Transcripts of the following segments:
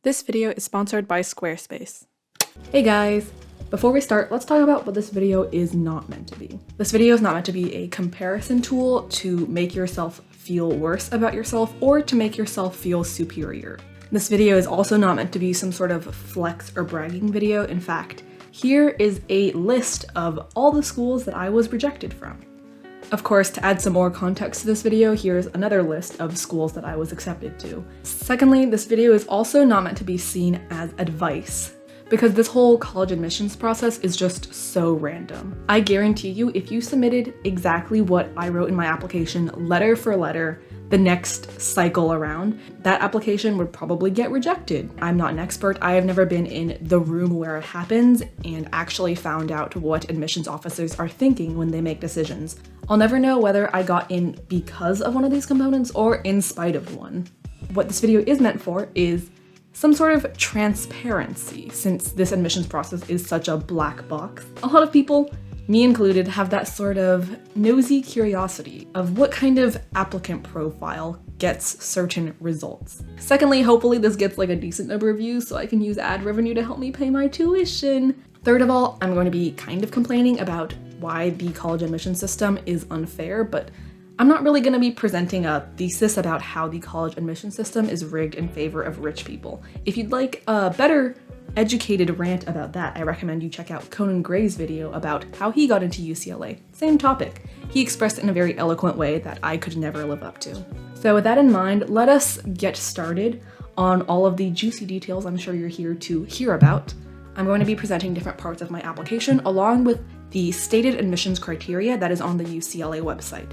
This video is sponsored by Squarespace. Hey guys! Before we start, let's talk about what this video is not meant to be. This video is not meant to be a comparison tool to make yourself feel worse about yourself or to make yourself feel superior. This video is also not meant to be some sort of flex or bragging video. In fact, here is a list of all the schools that I was rejected from. Of course, to add some more context to this video, here's another list of schools that I was accepted to. Secondly, this video is also not meant to be seen as advice, because this whole college admissions process is just so random. I guarantee you, if you submitted exactly what I wrote in my application, letter for letter, the next cycle around, that application would probably get rejected. I'm not an expert. I have never been in the room where it happens and actually found out what admissions officers are thinking when they make decisions. I'll never know whether I got in because of one of these components or in spite of one. What this video is meant for is some sort of transparency, since this admissions process is such a black box. A lot of people, me included, have that sort of nosy curiosity of what kind of applicant profile gets certain results. Secondly, hopefully this gets like a decent number of views so I can use ad revenue to help me pay my tuition. Third of all, I'm going to be kind of complaining about why the college admission system is unfair, but I'm not really going to be presenting a thesis about how the college admission system is rigged in favor of rich people. If you'd like a better educated rant about that, I recommend you check out Conan Gray's video about how he got into UCLA. Same topic. He expressed it in a very eloquent way that I could never live up to. So with that in mind, let us get started on all of the juicy details I'm sure you're here to hear about. I'm going to be presenting different parts of my application along with the stated admissions criteria that is on the UCLA website.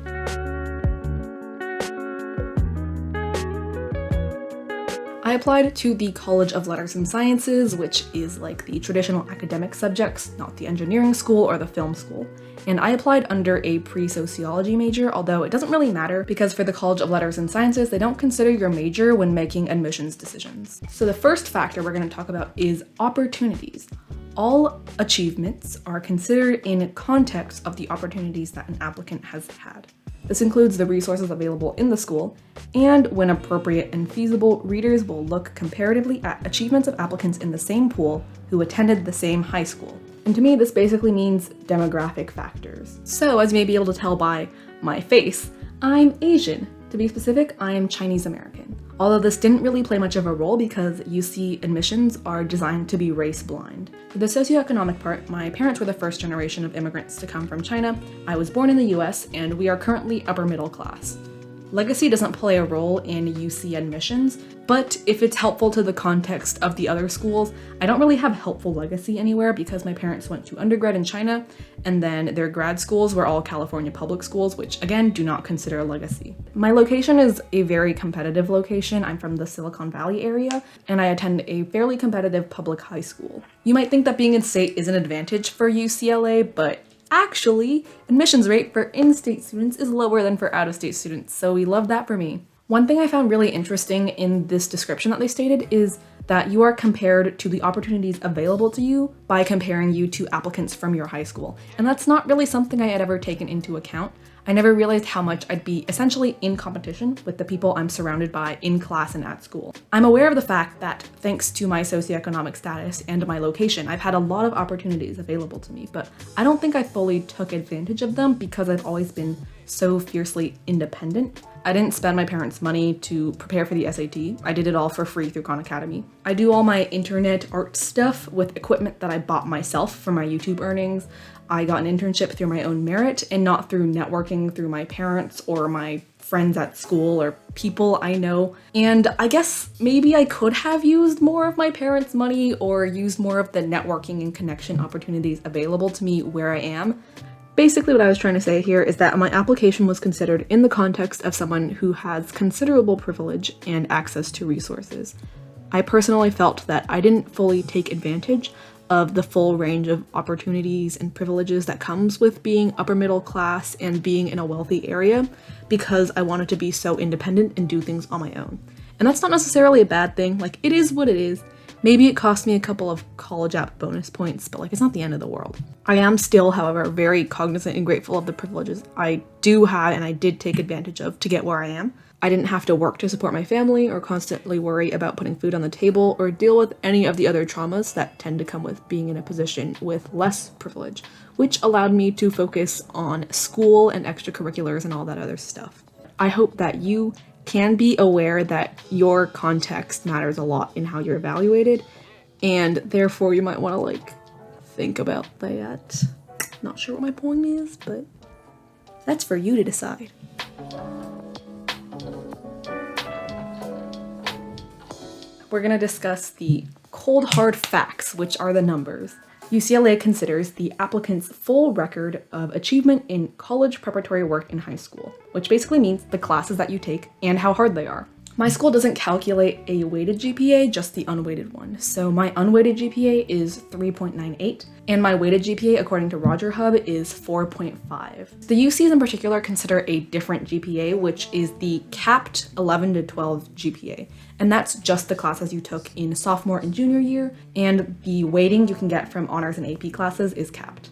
I applied to the College of Letters and Sciences, which is like the traditional academic subjects, not the engineering school or the film school. And I applied under a pre-sociology major, although it doesn't really matter because for the College of Letters and Sciences, they don't consider your major when making admissions decisions. So the first factor we're going to talk about is opportunities. All achievements are considered in context of the opportunities that an applicant has had. This includes the resources available in the school, and when appropriate and feasible, readers will look comparatively at achievements of applicants in the same pool who attended the same high school. And to me, this basically means demographic factors. So, as you may be able to tell by my face, I'm Asian. To be specific, I am Chinese American. Although this didn't really play much of a role because UC admissions are designed to be race blind. For the socioeconomic part, my parents were the first generation of immigrants to come from China. I was born in the US, and we are currently upper middle class. Legacy doesn't play a role in UC admissions, but if it's helpful to the context of the other schools, I don't really have helpful legacy anywhere because my parents went to undergrad in China, and then their grad schools were all California public schools, which again, do not consider a legacy. My location is a very competitive location. I'm from the Silicon Valley area, and I attend a fairly competitive public high school. You might think that being in state is an advantage for UCLA, but actually, admissions rate for in-state students is lower than for out-of-state students, so we love that for me. One thing I found really interesting in this description that they stated is that you are compared to the opportunities available to you by comparing you to applicants from your high school. And that's not really something I had ever taken into account. I never realized how much I'd be essentially in competition with the people I'm surrounded by in class and at school. I'm aware of the fact that thanks to my socioeconomic status and my location, I've had a lot of opportunities available to me, but I don't think I fully took advantage of them because I've always been so fiercely independent. I didn't spend my parents' money to prepare for the SAT. I did it all for free through Khan Academy. I do all my internet art stuff with equipment that I bought myself from my YouTube earnings. I got an internship through my own merit and not through networking through my parents or my friends at school or people I know. And I guess maybe I could have used more of my parents' money or used more of the networking and connection opportunities available to me where I am. Basically, what I was trying to say here is that my application was considered in the context of someone who has considerable privilege and access to resources. I personally felt that I didn't fully take advantage of the full range of opportunities and privileges that comes with being upper middle class and being in a wealthy area because I wanted to be so independent and do things on my own. And that's not necessarily a bad thing. Like, it is what it is. Maybe it cost me a couple of college app bonus points, but it's not the end of the world. I am still, however, very cognizant and grateful of the privileges I do have and I did take advantage of to get where I am. I didn't have to work to support my family or constantly worry about putting food on the table or deal with any of the other traumas that tend to come with being in a position with less privilege, which allowed me to focus on school and extracurriculars and all that other stuff. I hope that you can be aware that your context matters a lot in how you're evaluated, and therefore you might want to think about that. Not sure what my point is, but that's for you to decide. We're going to discuss the cold hard facts, which are the numbers. UCLA considers the applicant's full record of achievement in college preparatory work in high school, which basically means the classes that you take and how hard they are. My school doesn't calculate a weighted GPA, just the unweighted one. So my unweighted GPA is 3.98, and my weighted GPA, according to Roger Hub, is 4.5. The UCs in particular consider a different GPA, which is the capped 11 to 12 GPA. And that's just the classes you took in sophomore and junior year, and the weighting you can get from honors and AP classes is capped.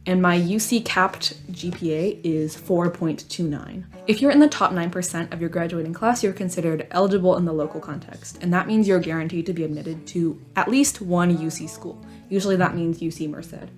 And my UC capped GPA is 4.29. If you're in the top 9% of your graduating class, you're considered eligible in the local context, and that means you're guaranteed to be admitted to at least one UC school. Usually that means UC Merced.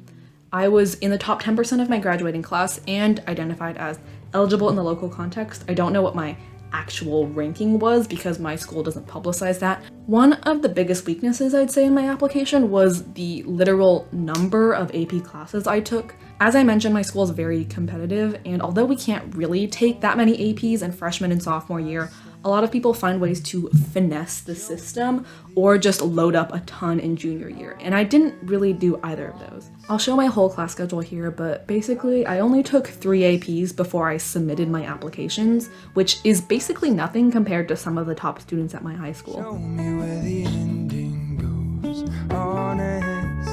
I was in the top 10% of my graduating class and identified as eligible in the local context. I don't know what my actual ranking was because my school doesn't publicize that. One of the biggest weaknesses I'd say in my application was the literal number of AP classes I took. As I mentioned, my school is very competitive, and although we can't really take that many APs in freshman and sophomore year, a lot of people find ways to finesse the system or just load up a ton in junior year, and I didn't really do either of those. I'll show my whole class schedule here, but basically I only took 3 APs before I submitted my applications, which is basically nothing compared to some of the top students at my high school. Show me where the ending goes. Honest.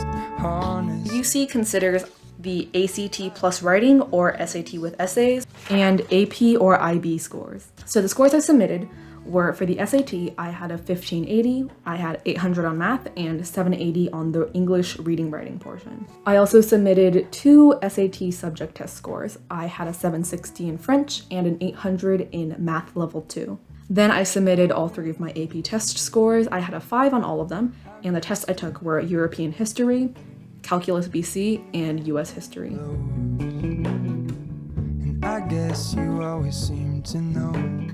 UC considers the ACT plus writing or SAT with essays and AP or IB scores. So the scores I submitted were, for the SAT, I had a 1580, I had 800 on math, and 780 on the English reading writing portion. I also submitted 2 SAT subject test scores. I had a 760 in French and an 800 in math level 2. Then I submitted all 3 of my AP test scores. I had a 5 on all of them, and the tests I took were European history, Calculus BC, and US history. And I guess you always seem to know.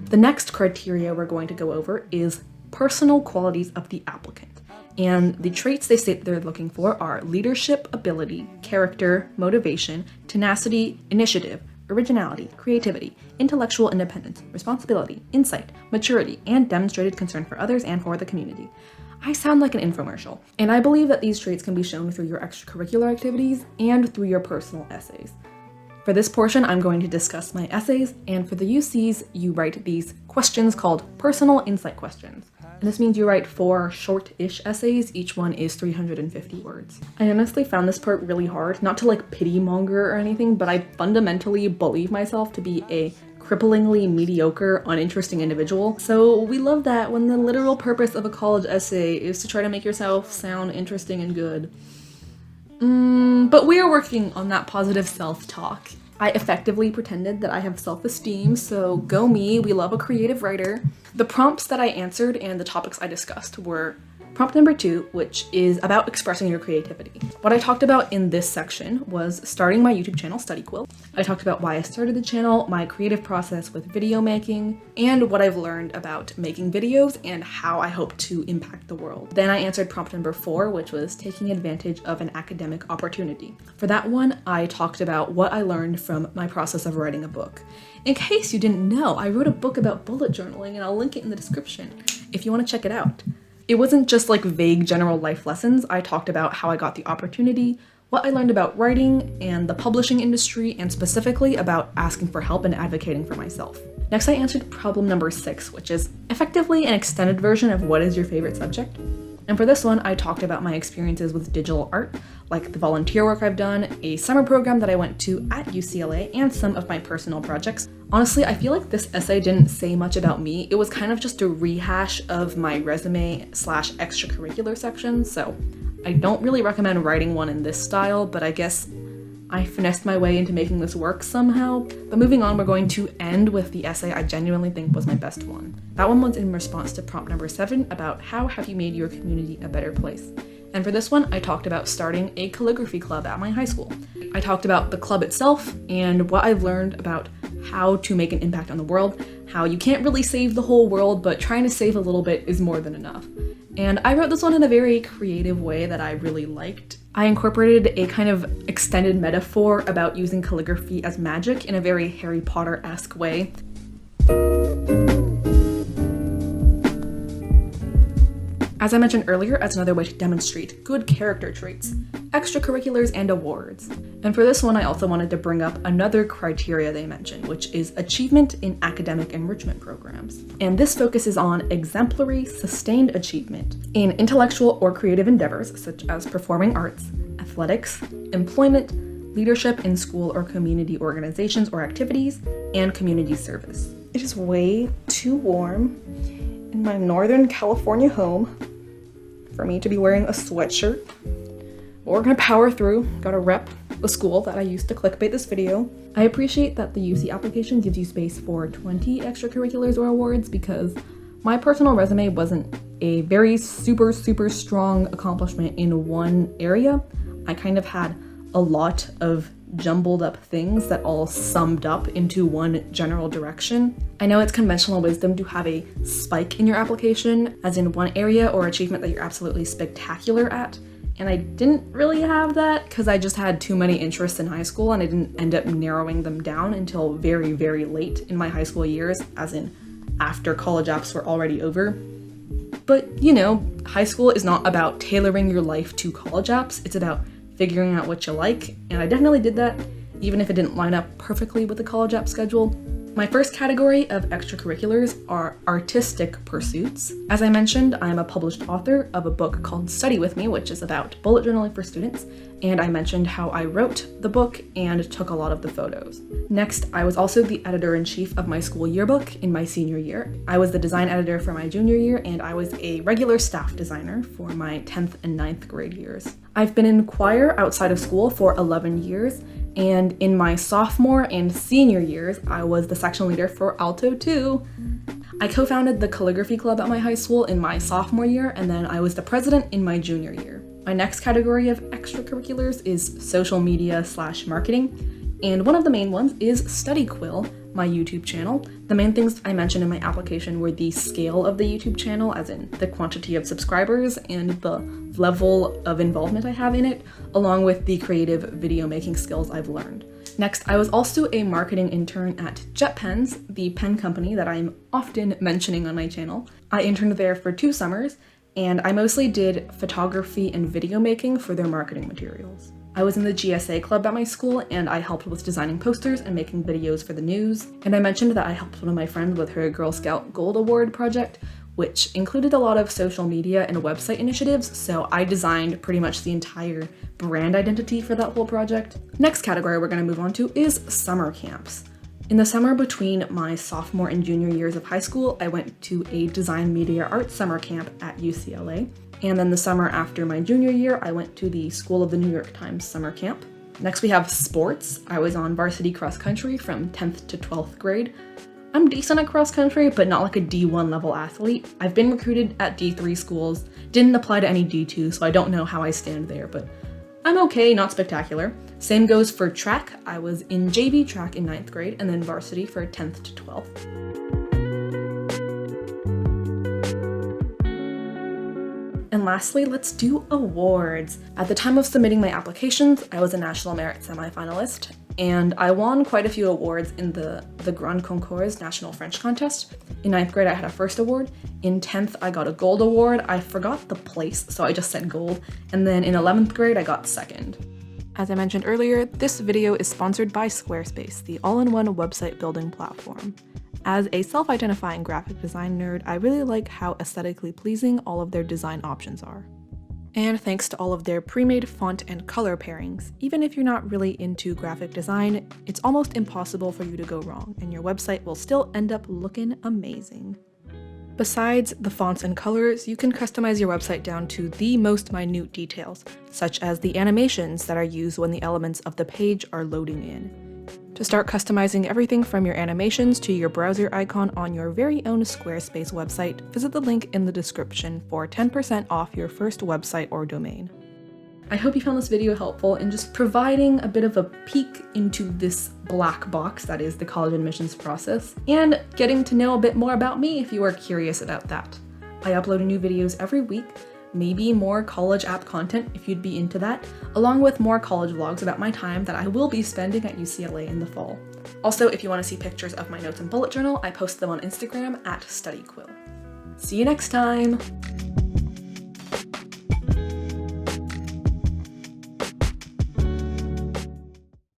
The next criteria we're going to go over is personal qualities of the applicant. And the traits they say they're looking for are leadership, ability, character, motivation, tenacity, initiative, originality, creativity, intellectual independence, responsibility, insight, maturity, and demonstrated concern for others and for the community. I sound like an infomercial, and I believe that these traits can be shown through your extracurricular activities and through your personal essays. For this portion, I'm going to discuss my essays, and for the UCs, you write these questions called personal insight questions. And this means you write 4 short-ish essays, each one is 350 words. I honestly found this part really hard, not to pity monger or anything, but I fundamentally believe myself to be a cripplingly mediocre, uninteresting individual. So we love that when the literal purpose of a college essay is to try to make yourself sound interesting and good. But we are working on that positive self-talk. I effectively pretended that I have self-esteem, so go me, we love a creative writer. The prompts that I answered and the topics I discussed were prompt number 2, which is about expressing your creativity. What I talked about in this section was starting my YouTube channel, studyquill. I talked about why I started the channel, my creative process with video making, and what I've learned about making videos and how I hope to impact the world. Then I answered prompt number 4, which was taking advantage of an academic opportunity. For that one, I talked about what I learned from my process of writing a book. In case you didn't know, I wrote a book about bullet journaling, and I'll link it in the description if you want to check it out. It wasn't just vague general life lessons. I talked about how I got the opportunity, what I learned about writing and the publishing industry, and specifically about asking for help and advocating for myself. Next, I answered problem number 6, which is effectively an extended version of what is your favorite subject. And for this one, I talked about my experiences with digital art, like the volunteer work I've done, a summer program that I went to at UCLA, and some of my personal projects. Honestly, I feel like this essay didn't say much about me. It was kind of just a rehash of my resume/extracurricular section, so I don't really recommend writing one in this style, but I guess I finessed my way into making this work somehow. But moving on, we're going to end with the essay I genuinely think was my best one. That one was in response to prompt number 7 about how have you made your community a better place. And for this one, I talked about starting a calligraphy club at my high school. I talked about the club itself and what I've learned about how to make an impact on the world, how you can't really save the whole world, but trying to save a little bit is more than enough. And I wrote this one in a very creative way that I really liked. I incorporated a kind of extended metaphor about using calligraphy as magic in a very Harry Potter-esque way. As I mentioned earlier, as another way to demonstrate good character traits, extracurriculars and awards. And for this one, I also wanted to bring up another criteria they mentioned, which is achievement in academic enrichment programs. And this focuses on exemplary, sustained achievement in intellectual or creative endeavors, such as performing arts, athletics, employment, leadership in school or community organizations or activities, and community service. It is way too warm in my Northern California home for me to be wearing a sweatshirt. But we're gonna power through, gotta rep the school that I used to clickbait this video. I appreciate that the UC application gives you space for 20 extracurriculars or awards because my personal resume wasn't a very super strong accomplishment in one area. I kind of had a lot of jumbled up things that all summed up into one general direction. I know it's conventional wisdom to have a spike in your application, as in one area or achievement that you're absolutely spectacular at, and I didn't really have that because I just had too many interests in high school and I didn't end up narrowing them down until very, very late in my high school years, as in after college apps were already over. But, you know, high school is not about tailoring your life to college apps, it's about figuring out what you like, and I definitely did that, even if it didn't line up perfectly with the college app schedule. My first category of extracurriculars are artistic pursuits. As I mentioned, I'm a published author of a book called Study With Me, which is about bullet journaling for students, and I mentioned how I wrote the book and took a lot of the photos. Next, I was also the editor-in-chief of my school yearbook in my senior year. I was the design editor for my junior year, and I was a regular staff designer for my 10th and 9th grade years. I've been in choir outside of school for 11 years, and in my sophomore and senior years, I was the section leader for Alto 2. I co-founded the calligraphy club at my high school in my sophomore year, and then I was the president in my junior year. My next category of extracurriculars is social media / marketing, and one of the main ones is studyquill, my YouTube channel. The main things I mentioned in my application were the scale of the YouTube channel, as in the quantity of subscribers and the level of involvement I have in it, along with the creative video making skills I've learned. Next, I was also a marketing intern at JetPens, the pen company that I'm often mentioning on my channel. I interned there for 2 summers, and I mostly did photography and video making for their marketing materials. I was in the GSA club at my school, and I helped with designing posters and making videos for the news. And I mentioned that I helped one of my friends with her Girl Scout Gold Award project, which included a lot of social media and website initiatives, so I designed pretty much the entire brand identity for that whole project. Next category we're going to move on to is summer camps. In the summer between my sophomore and junior years of high school, I went to a design media arts summer camp at UCLA. And then the summer after my junior year, I went to the School of the New York Times summer camp. Next we have sports. I was on varsity cross country from 10th to 12th grade. I'm decent at cross country, but not like a D1 level athlete. I've been recruited at D3 schools, didn't apply to any D2, so I don't know how I stand there, but I'm okay, not spectacular. Same goes for track. I was in JV track in 9th grade and then varsity for 10th to 12th. And lastly, let's do awards. At the time of submitting my applications, I was a National Merit semifinalist, and I won quite a few awards in the Grand Concours National French Contest. In 9th grade, I had a first award. In 10th, I got a gold award. I forgot the place, so I just said gold. And then in 11th grade, I got second. As I mentioned earlier, this video is sponsored by Squarespace, the all-in-one website building platform. As a self-identifying graphic design nerd, I really like how aesthetically pleasing all of their design options are. And thanks to all of their pre-made font and color pairings, even if you're not really into graphic design, it's almost impossible for you to go wrong, and your website will still end up looking amazing. Besides the fonts and colors, you can customize your website down to the most minute details, such as the animations that are used when the elements of the page are loading in. To start customizing everything from your animations to your browser icon on your very own Squarespace website, visit the link in the description for 10% off your first website or domain. I hope you found this video helpful in just providing a bit of a peek into this black box that is the college admissions process, and getting to know a bit more about me if you are curious about that. I upload new videos every week, maybe more college app content if you'd be into that, along with more college vlogs about my time that I will be spending at UCLA in the fall. Also, if you want to see pictures of my notes and bullet journal, I post them on Instagram at studyquill. See you next time!